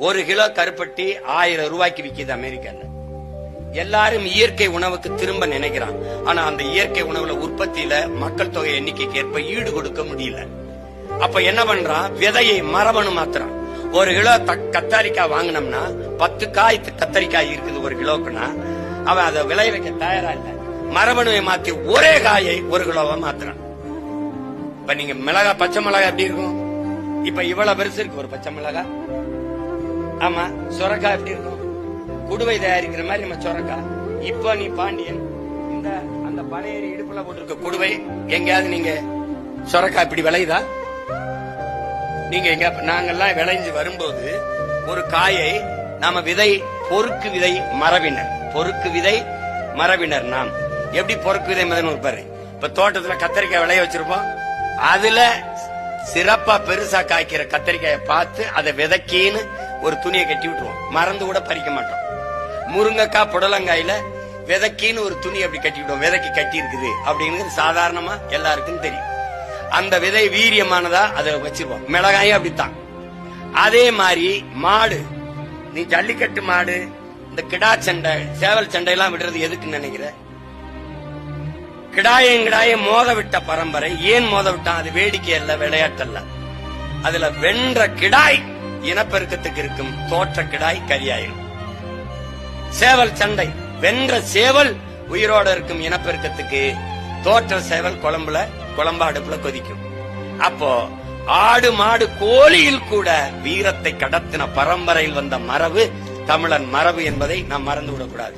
ஒரு கிலோ கருப்பட்டி 1000 ரூபாய்க்கு விக்குது அமெரிக்கால. எல்லாரும் இயற்கை உணவுக்கு திரும்ப நினைக்கிறான். ஆனா அந்த இயற்கை உணவுல உற்பத்தியில மக்கள் தொகை எண்ணிக்கைக்கு ஏற்ப ஈடு கொடுக்க முடியல. அப்ப என்ன பண்றான்? விதையை மரபணு மாத்துறான். ஒரு கிலோ கத்தரிக்காய் வாங்கினோம்னா 10 காய் கத்தரிக்காய் இருக்குது ஒரு கிலோக்குன்னா, அவன் அதை விளைய வைக்க தயாரா இல்ல. மரபணுவை மாத்தி ஒரே காயை 1 கிலோவா மாத்துறான். இப்ப நீங்க மிளகா, பச்சை மிளகா எப்படி இருக்கும்? இப்ப இவ்வளவு பெருசு இருக்கு ஒரு பச்சை மிளகா. ஆமா, சொரக்காய் எப்படி இருக்கும்? குடுவை தயாரிக்கிற மாதிரி நம்ம சொரக்காய். இப்ப நீ பாண்டியன் இந்த அந்த பழைய இடுப்புல போட்டிருக்க குடுவை எங்கேயாவது நீங்க சொரக்காய் இப்படி விளையுதா? நீங்க எங்க நாங்கெல்லாம் விளைஞ்சு வரும்போது ஒரு காயை நாம விதை பொறுக்கு விதை மரபினர், பொறுக்கு விதை மரபினர். நாம் எப்படி பொறுக்கு விதை மதன் பாரு. இப்ப தோட்டத்துல கத்தரிக்காய் விளைய வச்சிருப்போம். அதுல சிறப்பா பெருசா காய்க்கிற கத்தரிக்காயை பார்த்து அதை விதைக்கின்னு ஒரு துணியை கட்டி விட்டுருவோம். மறந்து கூட பறிக்க மாட்டோம். முருங்கைக்காய், புடலங்காயில விதைக்கின்னு ஒரு துணி அப்படி கட்டி விடுவோம். விதைக்கு கட்டி இருக்குது அப்படிங்கிறது சாதாரணமா எல்லாருக்கும் தெரியும். அந்த விதை வீரியமானதா அதை வச்சிருவோம். மிளகாயும் அப்படித்தான். அதே மாதிரி மாடு, நீ ஜல்லிக்கட்டு மாடு, இந்த கிடா சண்டை, சேவல் சண்டை எல்லாம் விடுறது எதுக்குன்னு நினைக்கிற? கிடாயம் மோத விட்ட பரம்பரை. ஏன் மோத விட்டான்? அது வேடிக்கை அல்ல, விளையாட்டல்ல. அதுல வென்ற கிடாய் இனப்பெருக்கத்துக்கு இருக்கும், தோற்ற கிடாய் கரியாயிரும். சேவல் சண்டை, வென்ற சேவல் உயிரோட இருக்கும் இனப்பெருக்கத்துக்கு, தோற்ற சேவல் குழம்பு அடுப்புல கொதிக்கும். அப்போ ஆடு மாடு கோழியில் கூட வீரத்தை கடத்தின பரம்பரையில் வந்த மரபு தமிழன் மரபு என்பதை நாம் மறந்து விடக்கூடாது.